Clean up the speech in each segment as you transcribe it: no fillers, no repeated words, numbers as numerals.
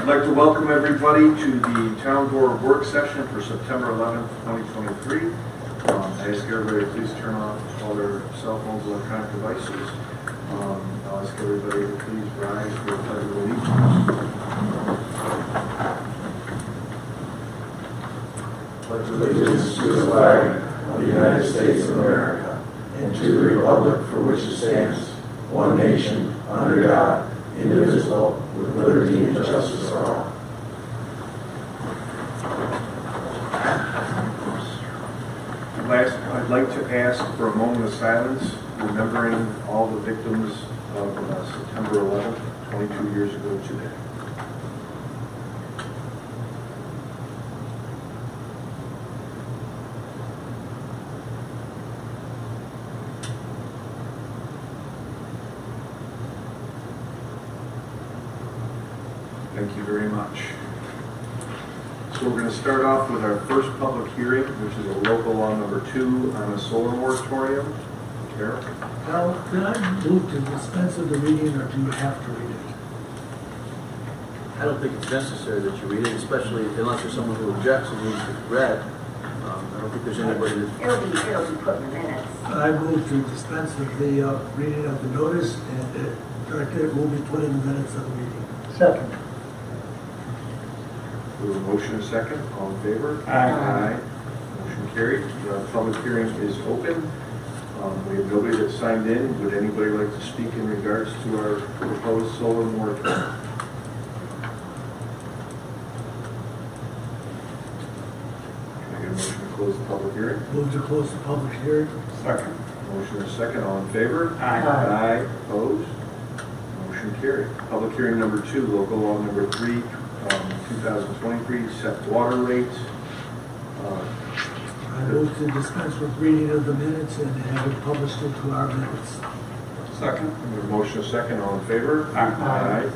I'd like to welcome everybody to the Town Board work session for September 11th, 2023. I ask everybody to please turn off all their cell phones, electronic devices. I'll ask everybody to please rise for the pledge of allegiance. Pledge allegiance to the flag of the United States of America and to the republic for which it stands, one nation, under God, indivisible, with liberty and justice for all. I'd like to ask for a moment of silence, remembering all the victims of September 11th, 22 years ago today. Thank you very much. So we're going to start off with our first public hearing, which is a local law number 2 on a solar moratorium. Carol? Well, can I move to dispense with the reading, or do you have to read it? I don't think it's necessary that you read it, especially unless there's someone who objects and needs it read. I don't think there's anybody that... It'll be put in the minutes. I move to dispense with the reading of the notice, and it will be put in the minutes of the meeting. Second. We have a motion and a second. All in favor? Aye. Motion carried. The public hearing is open. We have nobody that signed in. Would anybody like to speak in regards to our proposed solar moratorium? Can I get a motion to close the public hearing? Move to close the public hearing. Second. Motion and a second. All in favor? Aye. Aye. Opposed? Motion carried. Public hearing number 2, local law number 3, 2023, set water rates. I move to dispense with reading of the minutes and have it published into our minutes. Second. We have a motion and a second. All in favor? Aye.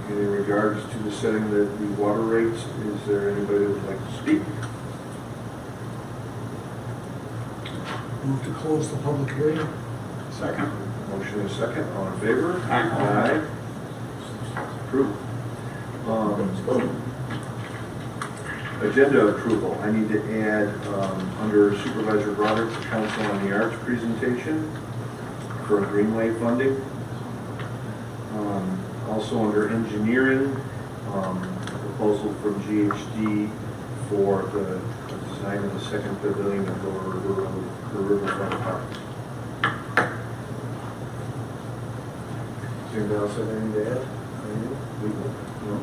In regards to the setting the water rates, is there anybody that would like to speak? Move to close the public hearing. Second. Motion and a second. All in favor? Aye. Approved. Agenda approval. I need to add under Supervisor Broderick's Council on the Arts presentation for Greenway funding. Also under engineering, proposal from GHD for the design of the second pavilion at Lower River Road, the Riverfront Park. Does anybody else have anything to add? No?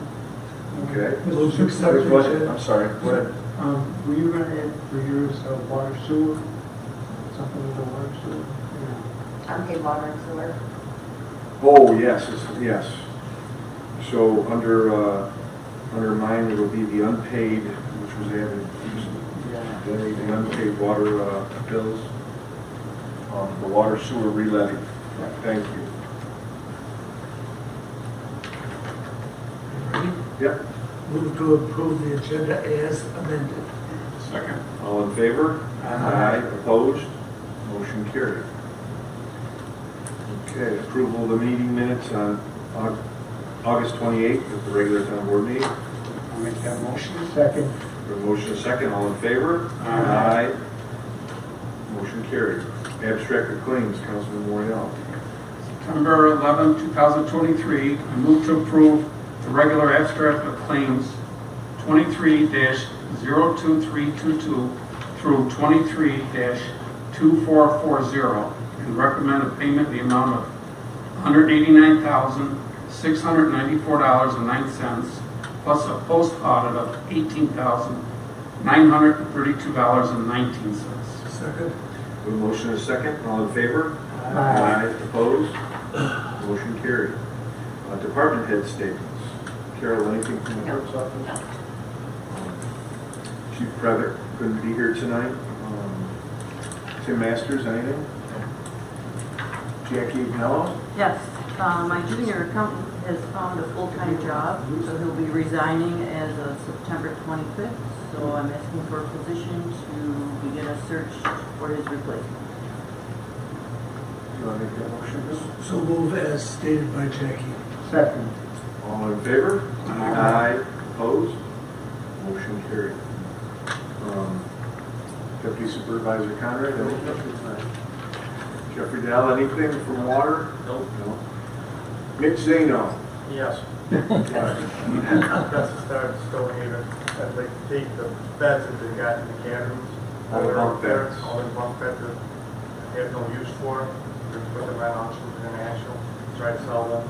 Okay. Move to accept the Go ahead. agenda. I'm sorry. Go ahead. Were you going to add for yours water sewer? Something with the water sewer? Unpaid water and sewer. Oh, yes, yes. So under mine, it'll be the unpaid, which was added, the unpaid water bills, the water sewer re-levy. Thank you. Ready? Yep. Move to approve the agenda as amended. Second. All in favor? Aye. Opposed? Motion carried. Okay, approval of the meeting minutes on August 28th at the regular town board meeting. I'll make that motion. Second. For a motion and a second, all in favor? Aye. Motion carried. Abstract of claims, Councilman Morrell. September 11, 2023, I move to approve the regular abstract of claims 23-02322 through 23-2440 and recommend a payment in the amount of $189,694.09 plus a post audit of $18,932.19. Second. With a motion and a second, all in favor? Aye. Opposed? Motion carried. Department head statements. Carol, anything from the clerk's office? Chief Previtt couldn't be here tonight. Tim Masters, anything? Jackie Mello? Yes, my junior accountant has found a full-time job, so he'll be resigning as of September 25th. So I'm asking for a position to begin a search for his replacement. You want to make that motion, Bill? So move as stated by Jackie. Second. All in favor? Aye. Opposed? Motion carried. Deputy Supervisor Conrad, anything? Jeffrey Dell, anything from water? Nope. No. Mitch Zano? Yes. That's the start of Stonehaven. I'd like to take the beds that they've got in the cabins. All the bunk beds. All the bunk beds that they have no use for. We're put them on auctions international, try to sell them,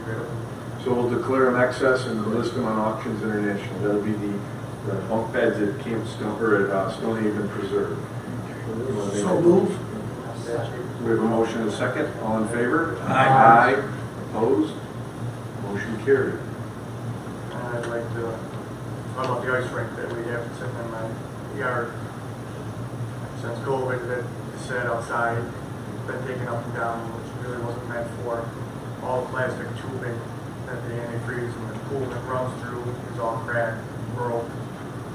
get rid of them. So we'll declare them excess and list them on Auctions International. That'll be the bunk beds at Camp Stone, or at Stonehaven Preserve. So moved. We have a motion and a second. All in favor? Aye. Aye. Opposed? Motion carried. And I'd like to talk about the ice rink that we have sitting in my yard. Since COVID, that sat outside, been taken up and down, which really wasn't meant for. All plastic tubing that the antifreeze and the pool that runs through is all cracked, broke.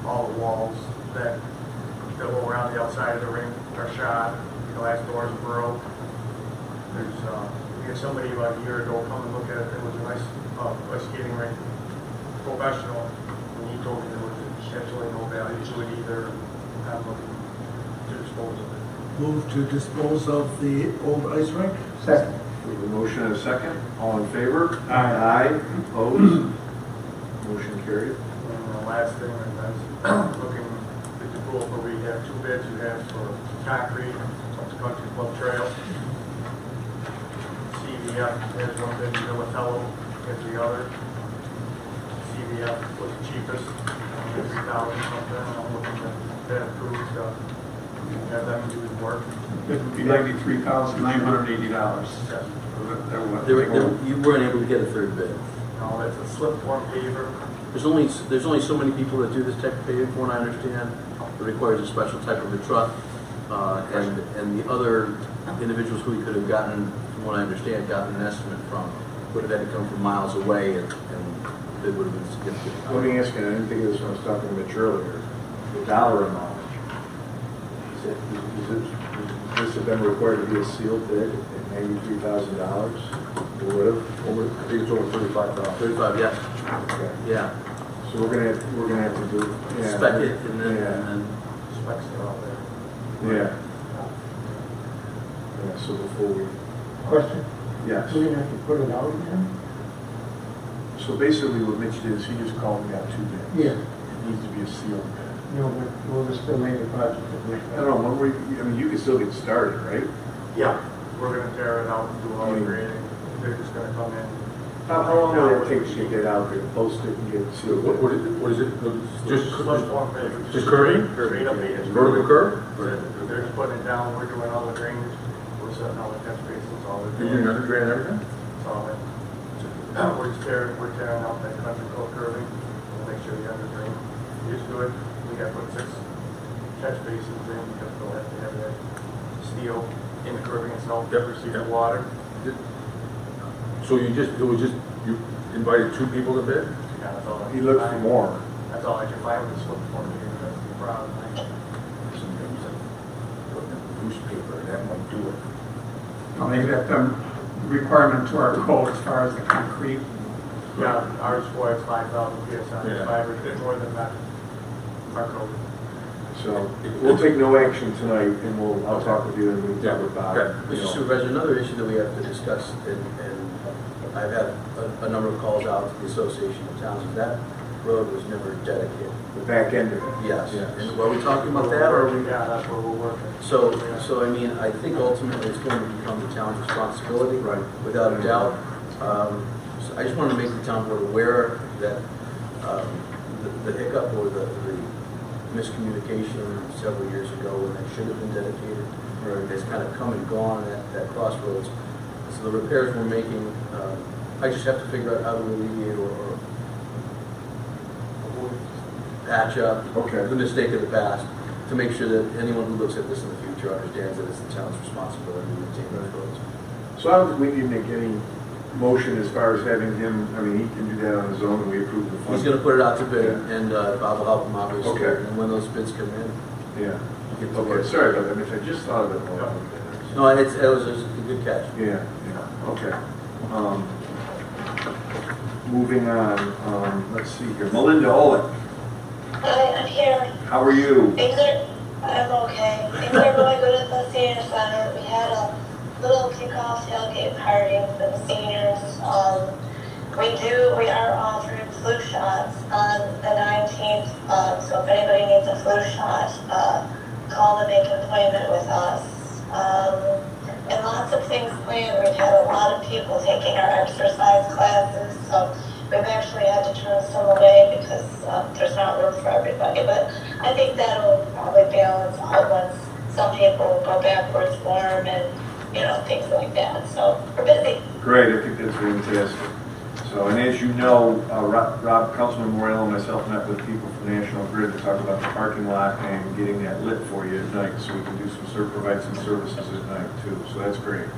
All the walls that go around the outside of the rink are shot. The glass doors broke. There's we had somebody about a year ago come and look at it. It was a ice skating rink, professional, and he told me there was essentially no value to it either. I'm looking to dispose of it. Move to dispose of the old ice rink. Second. We have a motion and a second. All in favor? Aye. Aye. Opposed? Motion carried. And the last thing, and that's looking at the pool where we have two bids. You have for concrete, country club trail. CVF has one bid, Militello has the other. CVF was the cheapest, 3,000 something. I'm looking at that approved stuff. Have them do the work. It would be $93,980. Yes. You weren't able to get a third bid. No, that's a slip form paver. There's only so many people that do this type of paving, from what I understand. It requires a special type of a truck, and the other individuals who we could have gotten, from what I understand, gotten an estimate from, would have had to come from miles away, and it would have been significant. Let me ask you, I didn't think of this when I was talking to Mitch earlier, the dollar amount. Is this then required to be a sealed bid at $93,000? Or would have? I think it's over $35,000. 35, yes. Okay. Yeah. So we're gonna have to do. Yeah. Spec it, and then, Yeah. Specs are all there. Yeah. Yeah, so before we, Question? yes. Do we have to put it out again? So basically what Mitch did is he just called and got two bids. Yeah. It needs to be a sealed bid. No, but we'll just delay the project. I don't know, you can still get started, right? Yeah, we're gonna tear it out and do all the grading. They're just gonna come in. How long will it take to get that out there, post it and get it sealed? What is it? Just slip form paver. Just curving? Straight up 8 inch. Vertical curve? They're just putting it down, we're doing all the drainage, we're setting all the catch basins, all the. You're doing underground and everything? It's all it. We're tearing out that country club curving, we'll make sure the under drain is good. We got to put 6 catch basins in, because they'll have to have that steel in the curving itself to receive the water. So you invited 2 people to bid? Yeah, that's all. He looked for more. That's all I can find with the slip form paver, that's the problem. Newspaper, and that might do it. I'll make that requirement to our code as far as the concrete. Yeah, ours requires 5,000 PSI, Yeah. 5 or more than that. Our code. So we'll take no action tonight, and I'll talk with you and we'll talk about it. Okay. you Mr. know. Supervisor, another issue that we have to discuss, and I've had a number of calls out to the Association of Towns, and that road was never dedicated. The back end of it. Yes. Yes. And are we talking about that, or are we? Yeah, that's where we're working. So I mean, I think ultimately it's going to become the town's responsibility. Right. Without a doubt. So I just want to make the town board aware that the hiccup or the miscommunication several years ago when that should have been dedicated has kind of come and gone at that crossroads. So the repairs we're making, I just have to figure out how to alleviate or patch up Okay. the mistake of the past to make sure that anyone who looks at this in the future understands that it's the town's responsibility to maintain those roads. So I don't think we need to make any motion as far as having him, I mean, he can do that on his own, and we approve the fund. He's going to put it out to bid, and Bob will help him obviously. Okay. And when those bids come in, Yeah. he can. Okay, sorry about that, Mitch, I just thought of it. No, it was a good catch. Yeah, okay. Moving on, let's see here, Melinda Olick, Hi, I'm here. how are you? I'm okay. Things are really good at the senior center. We had a little kickoff tailgate party for the seniors. We are offering flu shots on the 19th. So if anybody needs a flu shot, call and make an appointment with us. And lots of things planned. We've had a lot of people taking our exercise classes. So we've actually had to turn some away because there's not room for everybody. But I think that'll probably balance out once some people go backwards form and, things like that. So we're busy. Great, I think that's fantastic. So, and as you know, Rob, Councilman Morello, and myself met with people from National Grid to talk about the parking lot and getting that lit for you at night, so we can do provide some services at night too. So that's great.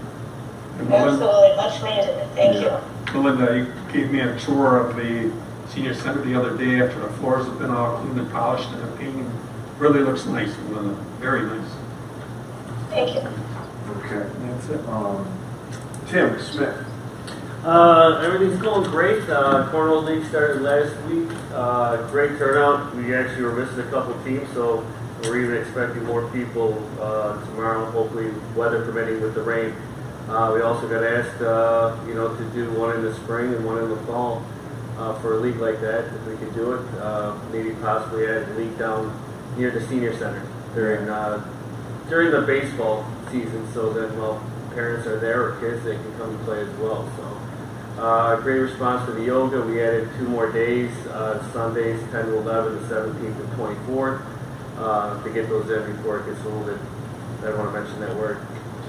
And Melinda, Absolutely, much needed. Thank you. Melinda, you gave me a tour of the senior center the other day after the floors have been all cleaned and polished and the painting really looks nice, Melinda. Very nice. Thank you. Okay, that's it. Tim Smith. Everything's going great. Cornhole League started last week. Great turnout. We actually were missing a couple teams, so we're even expecting more people tomorrow, hopefully weather permitting with the rain. We also got asked, to do one in the spring and one in the fall for a league like that, if we could do it. Maybe possibly add a league down near the senior center during the baseball season, so that while parents are there or kids, they can come and play as well. So. Great response to the yoga. We added 2 more days, Sundays 10 to 11, the 17th and 24th, to get those in before it gets a little bit, I don't want to mention that word,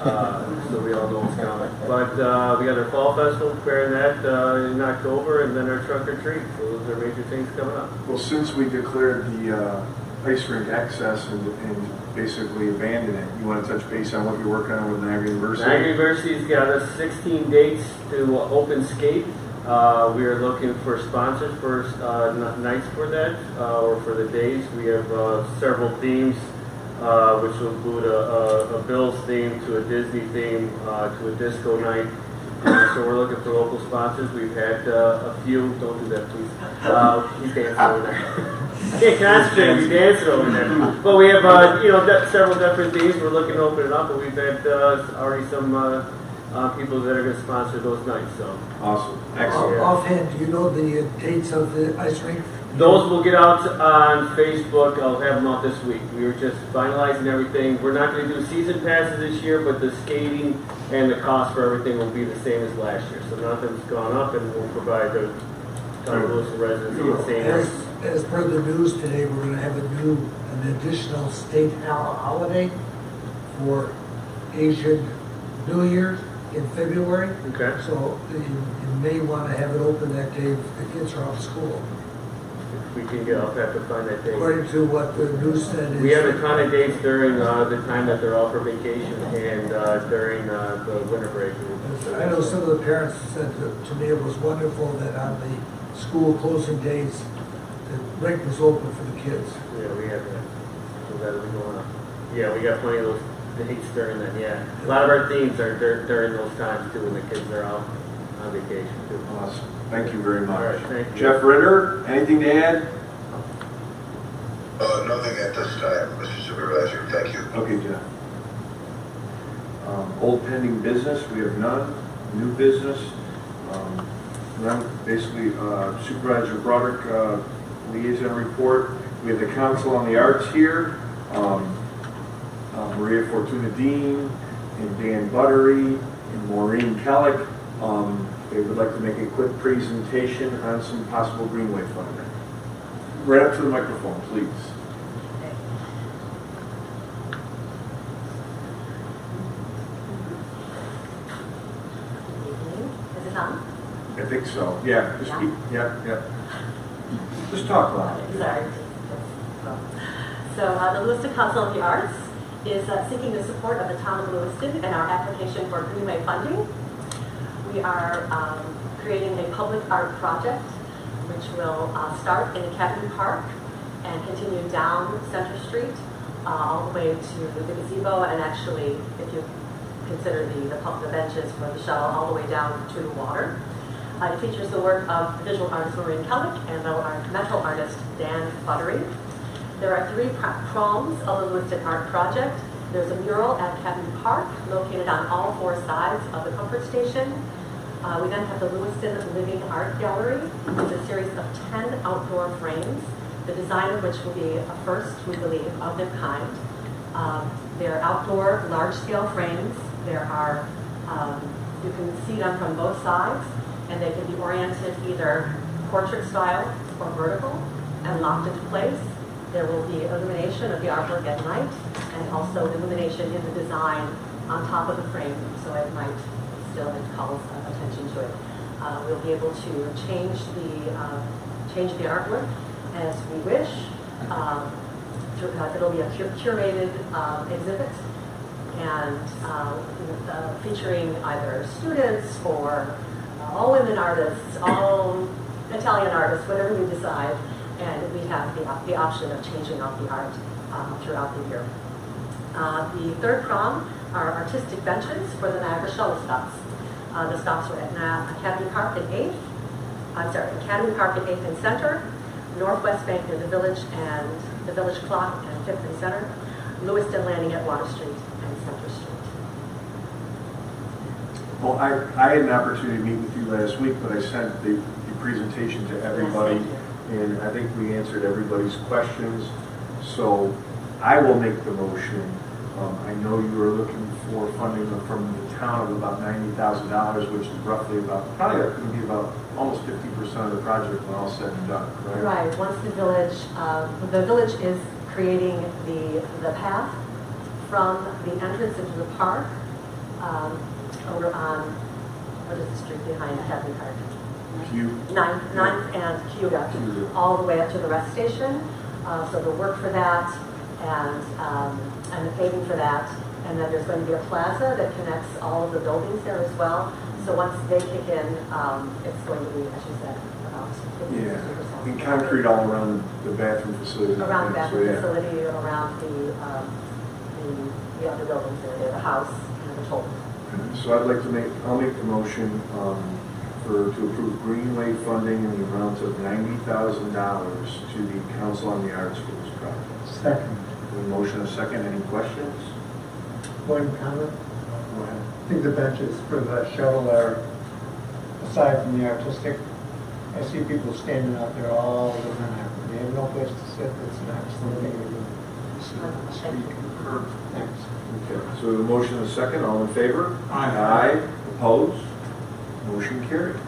so we all know what's coming. But we got our fall festival, preparing that in October, and then our trunk or treat. So those are major things coming up. Well, since we declared the ice rink access and basically abandoned it, you want to touch base on what you're working on with Niagara University? Niagara University's got us 16 dates to open skate. We are looking for sponsors for nights for that, or for the days. We have several themes, which will include a Bills theme, to a Disney theme, to a disco night. So we're looking for local sponsors. We've had a few. Don't do that, please. He's dancing over there. Can't concentrate. He's dancing over there. But we have, several different themes. We're looking to open it up, but we've had already some people that are going to sponsor those nights. So awesome, excellent. Offhand, do you know the dates of the ice rink? Those will get out on Facebook. I'll have them out this week. We were just finalizing everything. We're not going to do season passes this year, but the skating and the cost for everything will be the same as last year. So nothing's gone up, and we'll provide the Lewiston residents the same. As per the news today, we're going to have an additional state holiday for Asian New Year in February. Okay. So you may want to have it open that day if the kids are off school. We can get, I'll have to find that date. According to what the news said is... We have a ton of dates during the time that they're off for vacation and during the winter break. I know some of the parents said to me it was wonderful that on the school closing days, the rink was open for the kids. Yeah, we have that. So that'll be going on. Yeah, we got plenty of those dates during that, yeah. A lot of our themes are during those times too, when the kids are out on vacation too. Awesome. Thank you very much. All right, thank you. Jeff Ritter, anything to add? Nothing at this time, Mr. Supervisor. Thank you. Okay, Jeff. Old pending business, we have none. New business, none. Basically, Supervisor Broderick, liaison report. We have the Council on the Arts here. Maria Fortuna Dean and Dan Buttery and Maureen Kellick. They would like to make a quick presentation on some possible Greenway funding. Right up to the microphone, please. Is it on? I think so. Yeah. Just keep. Yeah. Just talk loud. Sorry. So the Lewiston Council of the Arts is seeking the support of the town of Lewiston in our application for Greenway funding. We are creating a public art project which will start in Academy Park and continue down Center Street all the way to the gazebo, and actually, if you consider the benches for the shuttle, all the way down to the water. It features the work of visual artist Maureen Kellick and mental artist Dan Buttery. There are 3 prongs of the Lewiston Art Project. There's a mural at Academy Park located on all 4 sides of the comfort station. We then have the Lewiston Living Art Gallery. It's a series of 10 outdoor frames, the design of which will be a first, we believe, of their kind. They're outdoor, large-scale frames. There are, you can see them from both sides, and they can be oriented either portrait style or vertical and locked into place. There will be illumination of the artwork at night and also illumination in the design on top of the frame, so it might still, it calls attention to it. We'll be able to change the artwork as we wish. It'll be a curated exhibit and featuring either students or all women artists, all Italian artists, whatever you decide. And we have the option of changing out the art throughout the year. The 3rd prong are artistic benches for the Niagara Shuttle stops. The stops are at Academy Park and 8th. Academy Park and 8th and Center, Northwest Bank near the Village and the Village Clock and 5th and Center, Lewiston Landing at Water Street and Center Street. Well, I had an opportunity to meet with you last week, but I sent the presentation to everybody, and I think we answered everybody's questions. So I will make the motion. I know you are looking for funding from the town of about $90,000, which is roughly about, probably going to be about almost 50% of the project when all said and done, right? Right. Once the village is creating the path from the entrance into the park over on, what is the street behind Academy Park? Q. 9th and Q, all the way up to the rest station. So the work for that and the paving for that. And then there's going to be a plaza that connects all of the buildings there as well. So once they kick in, it's going to be, as you said, about 50%. In concrete all around the bathroom facility. Around the bathroom facility, around the other buildings there, the house and the toll. So I'll make the motion to approve Greenway funding in the amount of $90,000 to the Council on the Arts for this project. Second. A motion, a second. Any questions? One comment. Go ahead. I think the benches for the shuttle are, aside from the artistic, I see people standing out there all the time. They have no place to sit. It's an excellent thing to do. Thanks. Okay, so the motion is second. All in favor? Aye. Opposed? Motion carried.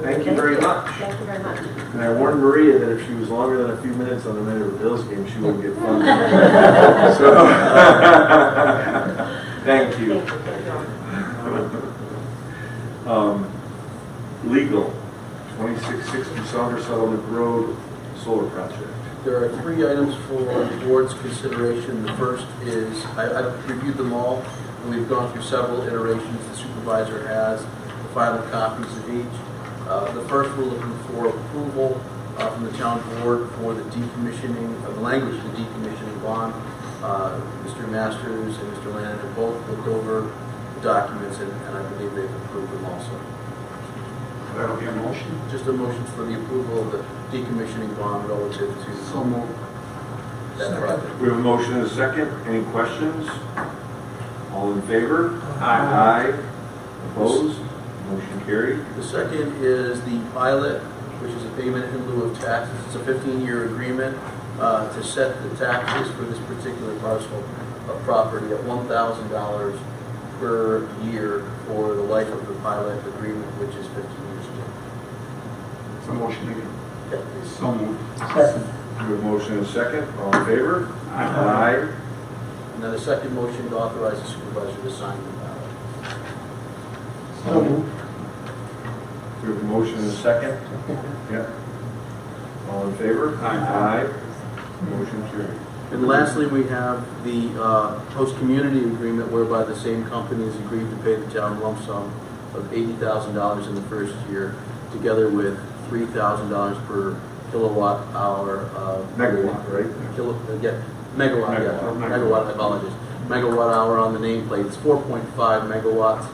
Thank you very much. Thank you very much. And I warned Maria that if she was longer than a few minutes on the night of the Bills game, she wouldn't get funded. So, thank you. Legal, 2660 Saunders Settlement Road, solar project. There are 3 items for the board's consideration. The first is, I've reviewed them all, and we've gone through several iterations. The supervisor has the final copies of each. The first, we're looking for approval from the town board for the decommissioning, the language of the decommissioning bond. Mr. Masters and Mr. Lannon have both looked over the documents, and I believe they've approved them also. That'll be a motion. Just a motion for the approval of the decommissioning bond relative to So moved. that project. We have a motion and a second. Any questions? All in favor? Aye. Opposed? Motion carried. The second is the pilot, which is a payment in lieu of taxes. It's a 15-year agreement to set the taxes for this particular parcel of property at $1,000 per year for the life of the pilot agreement, which is 15 years. It's a motion again. Okay. So moved. Second. We have a motion and a second. All in favor? Aye. And then the second motion to authorize the supervisor to sign the ballot. So moved. We have a motion and a second. Yeah. All in favor? Aye. Motion carried. And lastly, we have the host community agreement whereby the same company has agreed to pay the town lump sum of $80,000 in the first year, together with $3,000 per kilowatt hour. Megawatt, right? Megawatt, I apologize. Megawatt hour on the nameplate. It's 4.5 megawatts.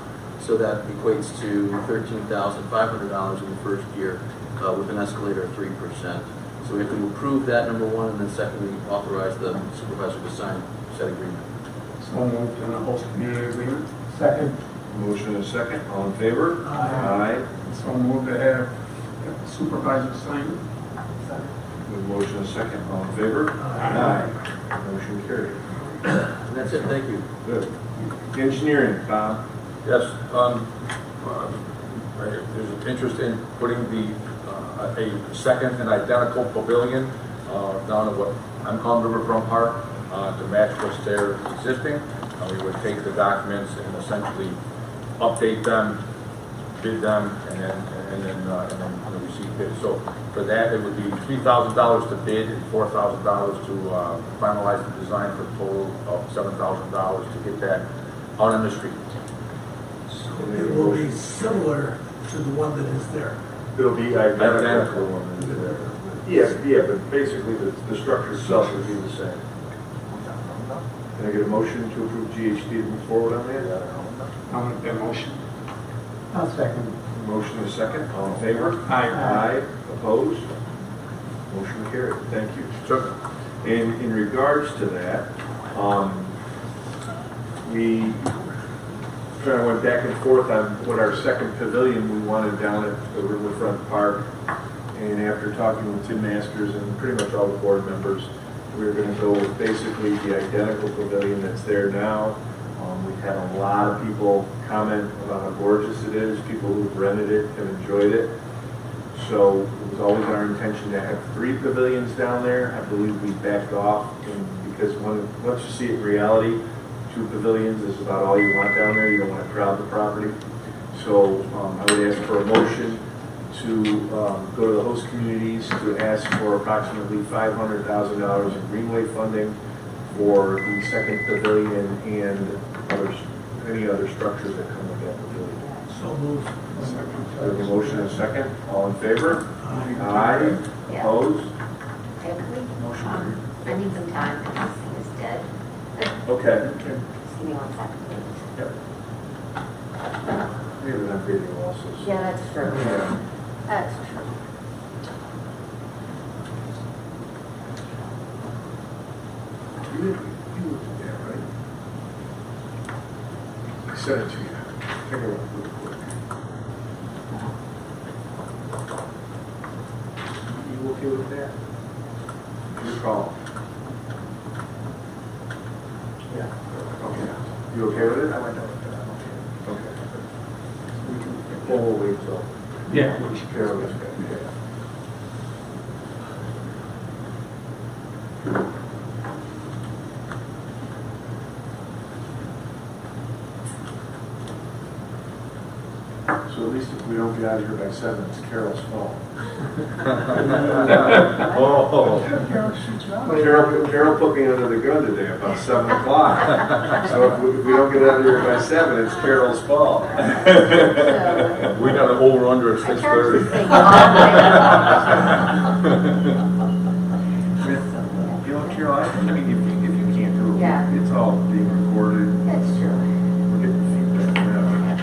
So that equates to $13,500 in the first year with an escalator of 3%. So we have to approve that, number one, and then secondly, authorize the supervisor to sign said agreement. So moved in the host community agreement. Second. Motion and a second, all in favor? Aye. So moved to have the supervisor sign it. With motion and a second, all in favor? Aye. Motion carried. And that's it, thank you. Good. Engineering, Bob? Yes, there's an interest in putting a second and identical pavilion down at what I'm calling Riverfront Park to match what's there existing. We would take the documents and essentially update them, bid them, and then receive bids. So for that, it would be $3,000 to bid and $4,000 to finalize the design for a total of $7,000 to get that out on the street. So it will be similar to the one that is there. It'll be identical. Yeah, but basically the structure itself would be the same. Can I get a motion to approve GHD to move forward on that? I'll make that motion. I'll second. Motion is second, all in favor? Aye. Aye, opposed? Motion carried, thank you. Sure. And in regards to that, we kind of went back and forth on what our second pavilion we wanted down at the Riverfront Park. And after talking with Tim Masters and pretty much all the board members, we were going to go with basically the identical pavilion that's there now. We've had a lot of people comment about how gorgeous it is. People who've rented it have enjoyed it. So it was always our intention to have 3 pavilions down there. I believe we backed off because once you see it in reality, 2 pavilions is about all you want down there. You don't want to crowd the property. So I would ask for a motion to go to the host communities to ask for approximately $500,000 in greenway funding for the second pavilion and any other structures that come with that pavilion. So moved. We have a motion and a second. All in favor? Aye. Yeah. Opposed? I need some time because this thing is dead. Okay. Just give me 1 second, please. Yep. We have an upgrading also. Yeah, that's true. Yeah. That's true. You looked at that, right? I sent it to you. Take a look real quick. You okay with that? Your call. Yeah. Okay. You okay with it? I went over to that, okay. Okay. Well, we'll wait till Yeah. Carol gets back. Okay. So at least if we don't get out of here by 7, it's Carol's fault. Oh. Carol put me under the gun today about 7 o'clock. So if we don't get out of here by 7, it's Carol's fault. We got an over under at 6:30. You know, Carol, I mean, if you can't do it, Yeah. it's all being recorded. That's true. We're getting feedback from that.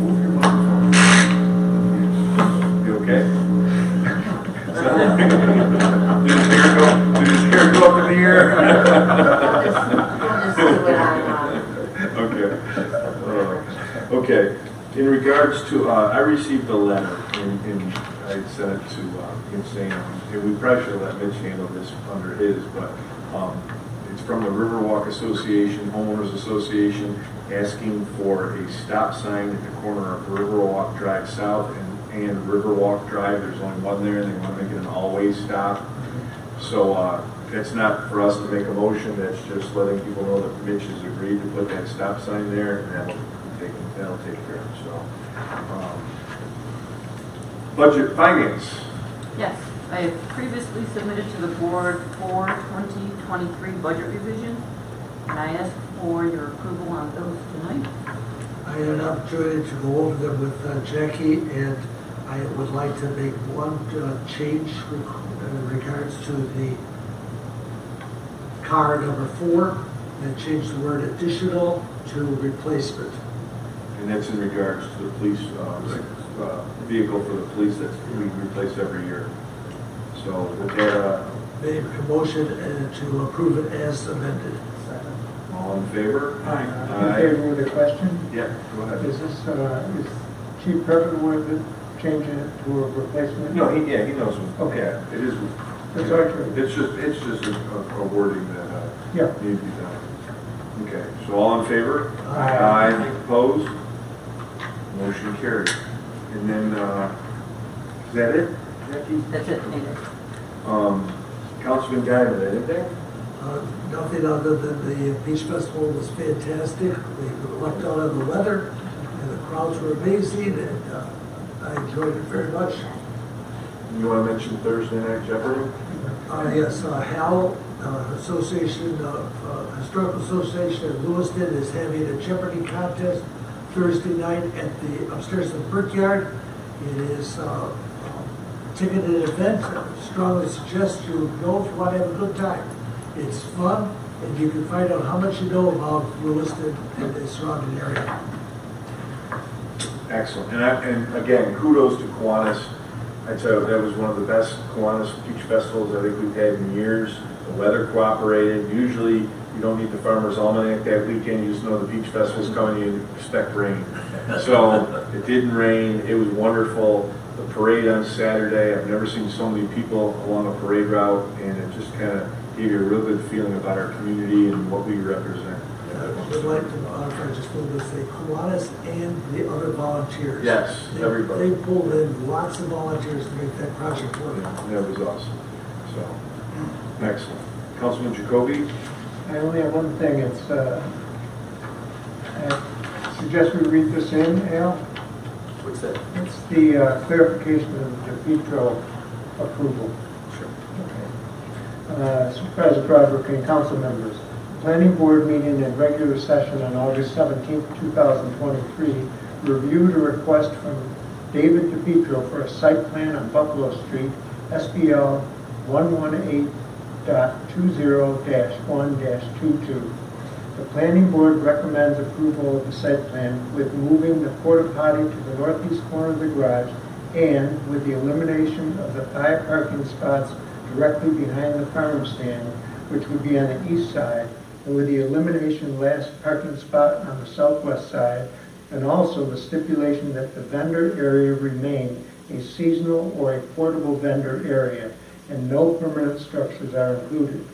Move your microphone. You okay? Did his hair go up in the air? I'll just do what I want. Okay. Okay. In regards to, I received a letter and I sent it to him saying, and we probably should let Mitch handle this under his, but it's from the Riverwalk Association, Homeowners Association, asking for a stop sign at the corner of Riverwalk Drive South and Riverwalk Drive. There's only one there and they want to make it an always stop. So it's not for us to make a motion, that's just letting people know that Mitch has agreed to put that stop sign there, and that'll take care of it. So, budget finance. Yes, I have previously submitted to the board for 2023 budget revision, and I ask for your approval on those tonight. I had an opportunity to go over them with Jackie, and I would like to make one change in regards to the car number 4, and change the word additional to replacement. And that's in regards to the police, vehicle for the police that we replace every year. So with that, Make a motion to approve it as amended. all in favor? In favor of the question? Yeah, go ahead. Is this, is Chief Perkins with it, changing it to a replacement? No, he knows. Okay. Yeah, it is. That's all right. It's just a wording that Yeah. needs to be done. Okay, so all in favor? Aye. Opposed? Motion carried. And then, is that it, Jackie? That's it, thank you. Councilman Guyman, anything? Nothing other than the Beach Festival was fantastic. We lucked out on the weather, and the crowds were amazing, and I enjoyed it very much. You want to mention Thursday Night Jeopardy? Yes, HAL, Association of Historical Association of Lewiston, is having a Jeopardy contest Thursday night at the upstairs of the Brickyard. It is a ticketed event. I strongly suggest you go if you want to have a good time. It's fun, and you can find out how much you know about Lewiston and the surrounding area. Excellent. And again, kudos to Kiwanis. I tell you, that was one of the best Kiwanis Beach Festivals I think we've had in years. The weather cooperated. Usually, you don't need the Farmer's Almanac that weekend. You just know the Beach Festival's coming. You expect rain. So it didn't rain. It was wonderful. The parade on Saturday, I've never seen so many people along a parade route, and it just kind of gave you a real good feeling about our community and what we represent. I would like to modify just a little bit, say Kiwanis and the other volunteers. Yes, everybody. They pulled in lots of volunteers to make that project work. That was awesome. So, excellent. Councilman Jacoby? I only have one thing. It's, I suggest we read this in, Al. What's that? It's the clarification of the DePietro approval. Sure. Supervisor Broderick and council members, the planning board meeting in regular session on August 17, 2023, reviewed a request from David DePietro for a site plan on Buffalo Street, SBL 118.20-1-22. The planning board recommends approval of the site plan with moving the porta potty to the northeast corner of the garage and with the elimination of the 5 parking spots directly behind the farm stand, which would be on the east side, and with the elimination of the last parking spot on the southwest side, and also the stipulation that the vendor area remain a seasonal or a portable vendor area, and no permanent structures are included.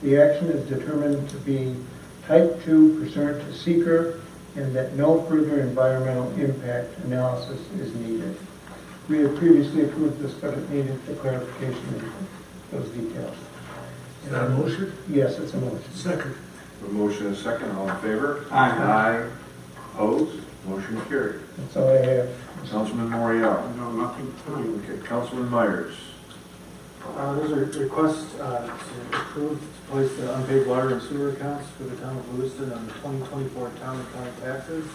The action is determined to be Type 2 pursuant to seeker, and that no further environmental impact analysis is needed. We had previously approved this, but it needed the clarification of those details. Is that a motion? Yes, it's a motion. Second. A motion and a second. All in favor? Aye. Aye. Opposed? Motion carried. That's all I have. Councilman Morial. No, nothing tonight. Okay, Councilman Myers. There's a request to approve to place the unpaid water and sewer accounts for the town of Lewiston on the 2024 town and county taxes.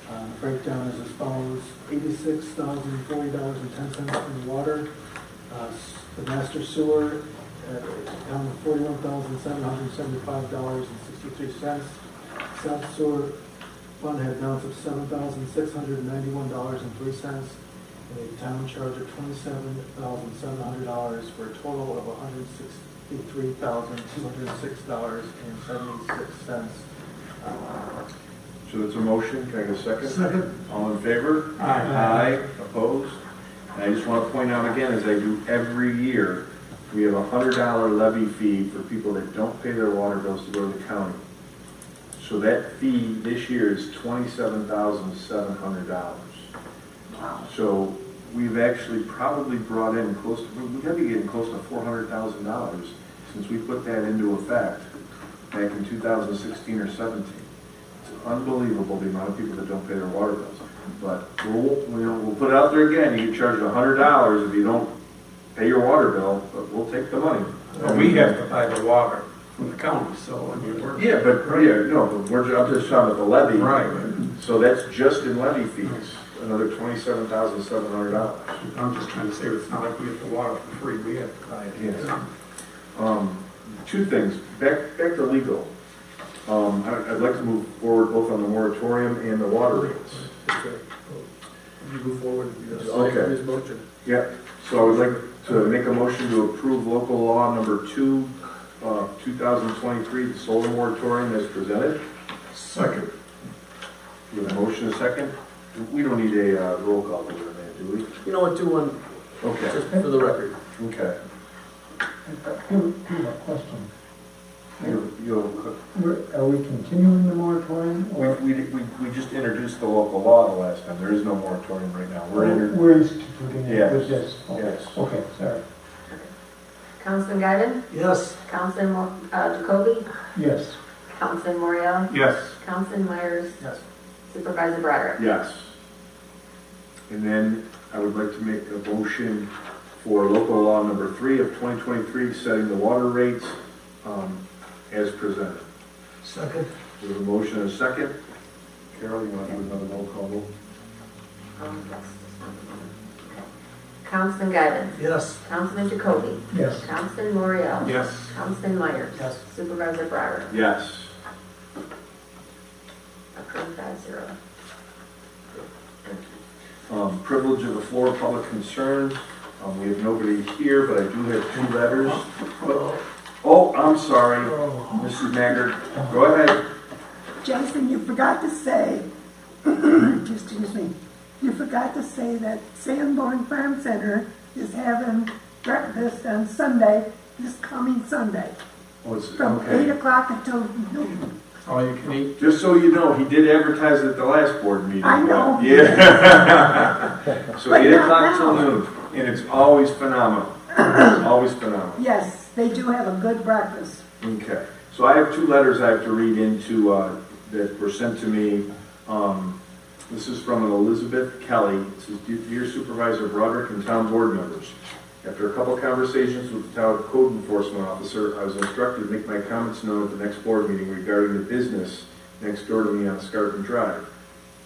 The breakdown is as follows: $86,040.10 for the water, the master sewer at down to $41,775.63. South sewer fund had balance of $7,691.03. A town charge of $27,700 for a total of $163,206.76. So it's a motion. Can I get a second? Second. All in favor? Aye. Opposed? And I just want to point out again, as I do every year, we have a $100 levy fee for people that don't pay their water bills to go to the county. So that fee this year is $27,700. So we've actually probably brought in close to, we've got to be getting close to $400,000 since we put that into effect back in 2016 or 17. It's unbelievable the amount of people that don't pay their water bills. But we'll put it out there again. You get charged $100 if you don't pay your water bill, but we'll take the money. We have to buy the water. from the county, so I mean, we're. Yeah, but, no, I'm just talking about the levy. Right. So that's just in levy fees, another $27,700. I'm just trying to say, it's not like we get the water for free, we have to buy it. Yes. Two things, back to legal. I'd like to move forward both on the moratorium and the water rates. You move forward, Okay. this motion. Yeah, so I would like to make a motion to approve local law number 2, 2023, the solar moratorium as presented. Second. With a motion, a second. We don't need a roll call over that, do we? You know what, do one, Okay. just for the record. Okay. A question. You'll Are we continuing the moratorium? Or we just introduced the local law the last time. There is no moratorium right now. we're instituting it Yes. with this? Yes. Okay, sorry. Councilman Garden, Yes. Councilman Jacoby, Yes. Councilman Morial, Yes. Councilman Myers, Yes. Supervisor Broderick. Yes. And then I would like to make a motion for local law number 3 of 2023, setting the water rates as presented. Second. With a motion and a second. Carol, you want to do another roll call vote? Yes. Councilman Garden, Yes. Councilman Jacoby, Yes. Councilman Morial, Yes. Councilman Myers, Yes. Supervisor Broderick. Yes. Approved 5-0. Privilege of the floor, public concerns. We have nobody here, but I do have 2 letters. Oh, I'm sorry, Mrs. Maggard. Go ahead. Jason, you forgot to say, excuse me, you forgot to say that Sanborn Farm Center is having breakfast on Sunday, this coming Sunday, Oh, it's, from okay. 8 o'clock until noon. All you can eat. Just so you know, he did advertise it at the last board meeting. I know. Yeah. So But 8 not o'clock till now. noon, and it's always phenomenal. It's always phenomenal. Yes, they do have a good breakfast. Okay. So I have 2 letters I have to read into that were sent to me. This is from Elizabeth Kelly. It says, Dear Supervisor Broderick and town board members, after a couple conversations with the town code enforcement officer, I was instructed to make my comments known at the next board meeting regarding the business next door to me on Escarpment Drive.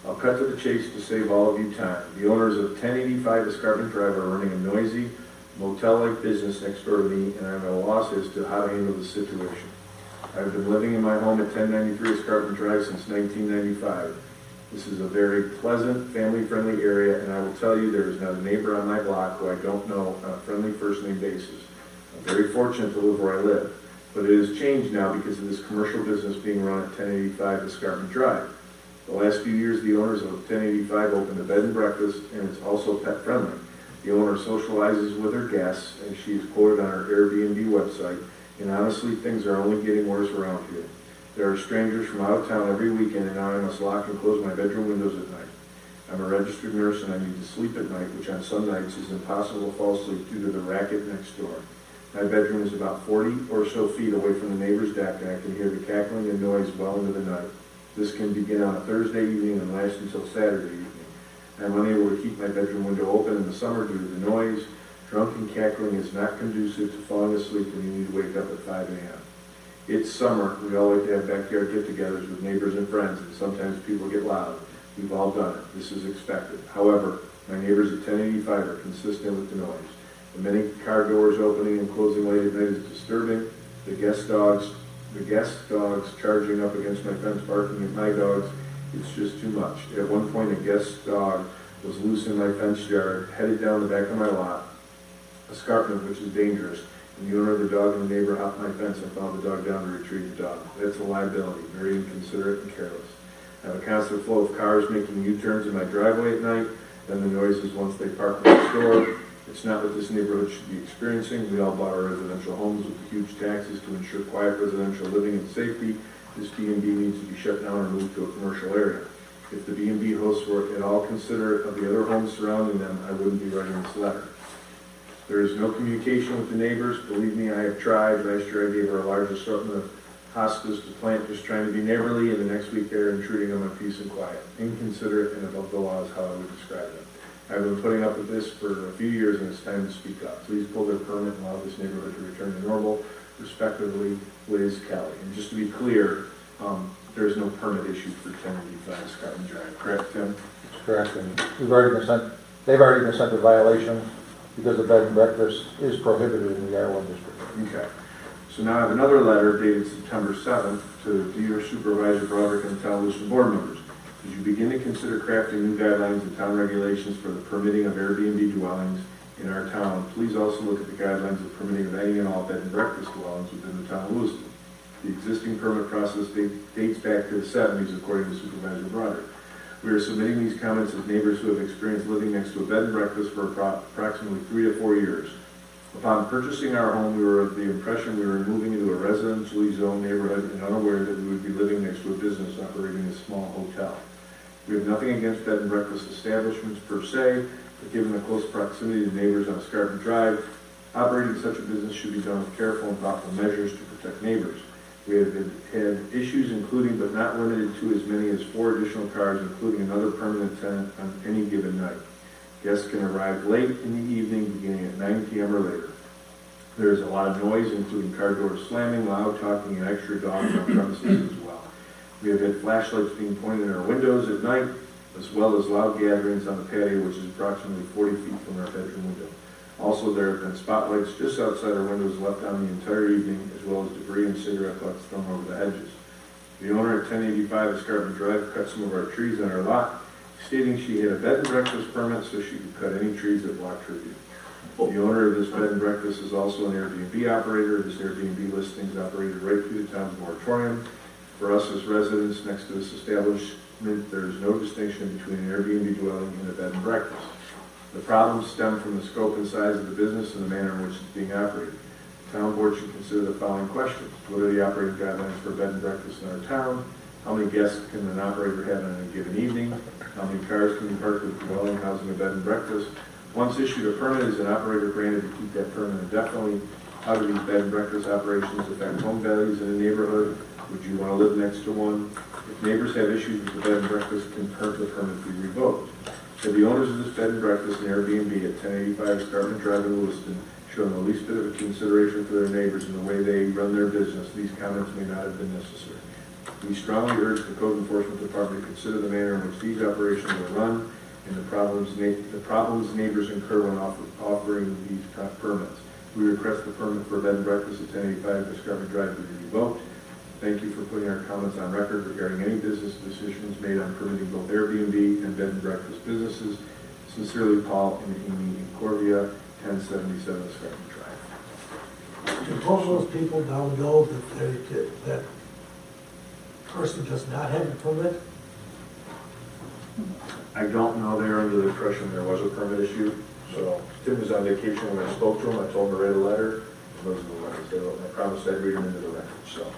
I'll cut to the chase to save all of you time. The owners of 1085 Escarpment Drive are running a noisy, motel-like business next door to me, and I'm at a loss as to how to handle the situation. I've been living in my home at 1093 Escarpment Drive since 1995. This is a very pleasant, family-friendly area, and I will tell you there is not a neighbor on my block who I don't know on a friendly first-name basis. I'm very fortunate to live where I live, but it has changed now because of this commercial business being run at 1085 Escarpment Drive. The last few years, the owners of 1085 opened a bed and breakfast, and it's also pet-friendly. The owner socializes with her guests, and she is quoted on her Airbnb website, and honestly, things are only getting worse around here. There are strangers from out of town every weekend, and now I must lock and close my bedroom windows at night. I'm a registered nurse, and I need to sleep at night, which on some nights is impossible to fall asleep due to the racket next door. My bedroom is about 40 or so feet away from the neighbor's deck, and I can hear the cackling and noise well into the night. This can begin on a Thursday evening and last until Saturday evening. I'm unable to keep my bedroom window open in the summer due to the noise. Drunken cackling is not conducive to falling asleep when you need to wake up at 5 a.m. It's summer. We all like to have backyard get-togethers with neighbors and friends, and sometimes people get loud. We've all done it. This is expected. However, my neighbors at 1085 are consistent with the noise. The many car doors opening and closing late at night is disturbing. The guest dogs charging up against my fence, barking at my dogs. It's just too much. At one point, a guest dog was loose in my fence yard, headed down the back of my lot, escarpment, which is dangerous. And the owner of the dog and the neighbor hopped my fence and found the dog down to retrieve the dog. That's a liability, very inconsiderate and careless. I have a constant flow of cars making U-turns in my driveway at night, then the noises once they park next door. It's not what this neighborhood should be experiencing. We all bought our residential homes with huge taxes to ensure quiet residential living and safety. This B&B needs to be shut down or moved to a commercial area. If the B&B hosts were at all considerate of the other homes surrounding them, I wouldn't be writing this letter. There is no communication with the neighbors. Believe me, I have tried. Last year I gave her a large assortment of hostas to plant, just trying to be neighborly, and the next week they're intruding on my peace and quiet. Inconsiderate and above the law is how I would describe them. I've been putting up with this for a few years, and it's time to speak up. Please pull their permit and allow this neighborhood to return to normal. respectively, Liz Kelly. And just to be clear, there's no permit issued for 1085 Scarton Drive, correct, Tim? That's correct, and they've already been sent a violation because the bed and breakfast is prohibited in the R1 district. Okay. So now I have another letter dated September 7th to your Supervisor Broderick and town Lewiston board members. As you begin to consider crafting new guidelines and town regulations for the permitting of Airbnb dwellings in our town, please also look at the guidelines of permitting of any and all bed and breakfast dwellings within the town of Lewiston. The existing permit process dates back to the 70s, according to Supervisor Broderick. We are submitting these comments as neighbors who have experienced living next to a bed and breakfast for approximately 3 to 4 years. Upon purchasing our home, we were of the impression we were moving into a residentially zoned neighborhood and unaware that we would be living next to a business operating a small hotel. We have nothing against bed and breakfast establishments per se, but given the close proximity to neighbors on Scarton Drive, operating such a business should be done with careful and thoughtful measures to protect neighbors. We have had issues including but not limited to as many as 4 additional cars, including another permanent tenant on any given night. Guests can arrive late in the evening, beginning at 9 p.m. or later. There is a lot of noise, including car doors slamming, loud talking, and extra dogs on premises as well. We have had flashlights being pointed in our windows at night, as well as loud gatherings on the patio, which is approximately 40 feet from our bedroom window. Also, there have been spotlights just outside our windows left on the entire evening, as well as debris and cigarette butts thrown over the hedges. The owner at 1085 Escarpment Drive cut some of our trees on our lot, stating she had a bed and breakfast permit so she could cut any trees that blocked her view. The owner of this bed and breakfast is also an Airbnb operator. This Airbnb listing is operated right through the town's moratorium. For us as residents next to this establishment, there is no distinction between an Airbnb dwelling and a bed and breakfast. The problems stem from the scope and size of the business and the manner in which it's being operated. The town board should consider the following questions. What are the operating guidelines for bed and breakfast in our town? How many guests can an operator have on a given evening? How many cars can be parked with the dwelling housing a bed and breakfast? Once issued a permit, is an operator granted to keep that permit indefinitely? How do these bed and breakfast operations affect home values in a neighborhood? Would you want to live next to one? If neighbors have issues with the bed and breakfast, can the permit be revoked? Have the owners of this bed and breakfast and Airbnb at 1085 Escarpment Drive in Lewiston shown the least bit of a consideration for their neighbors in the way they run their business? These comments may not have been necessary. We strongly urge the Code Enforcement Department to consider the manner in which these operations are run and the problems neighbors incur when offering these permits. We request the permit for bed and breakfast at 1085 Escarpment Drive to be revoked. Thank you for putting our comments on record regarding any business decisions made on permitting both Airbnb and bed and breakfast businesses. Sincerely, Paul and Amy in Corvia, 1077 Escarpment Drive. Do both those people now know that that person does not have a permit? I don't know. They're under the impression there was a permit issue. So Tim was on vacation when I spoke to him. I told him to write a letter. Those are the letters they wrote. I promised I'd read them into the record. So.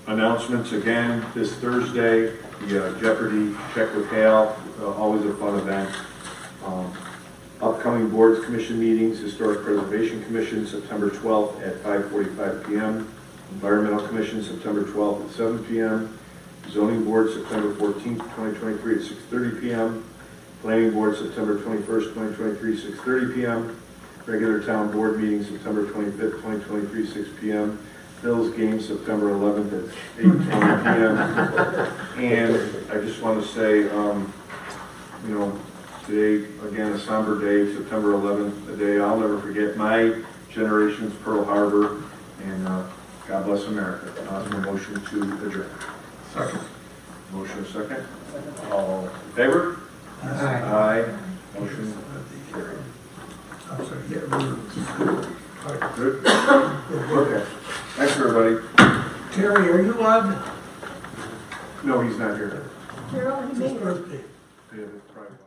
Announcements again this Thursday, the Jeopardy Check with Hale, always a fun event. Upcoming boards commission meetings, Historic Preservation Commission, September 12th at 5:45 p.m. Environmental Commission, September 12th at 7 p.m. Zoning Board, September 14th, 2023 at 6:30 p.m. Planning Board, September 21st, 2023, 6:30 p.m. Regular Town Board meeting, September 25th, 2023, 6 p.m. Phil's game, September 11th at 8:20 p.m. And I just want to say, today, again, a somber day, September 11th, a day I'll never forget. My generation's Pearl Harbor, and God bless America. A motion to adjourn. Second. Motion second. All in favor? Aye. Motion carried. I'm sorry, yeah, Good? Okay. Thanks, everybody. Terry, are you on? No, he's not here. Carol, It's his birthday. Yeah, that's probably why.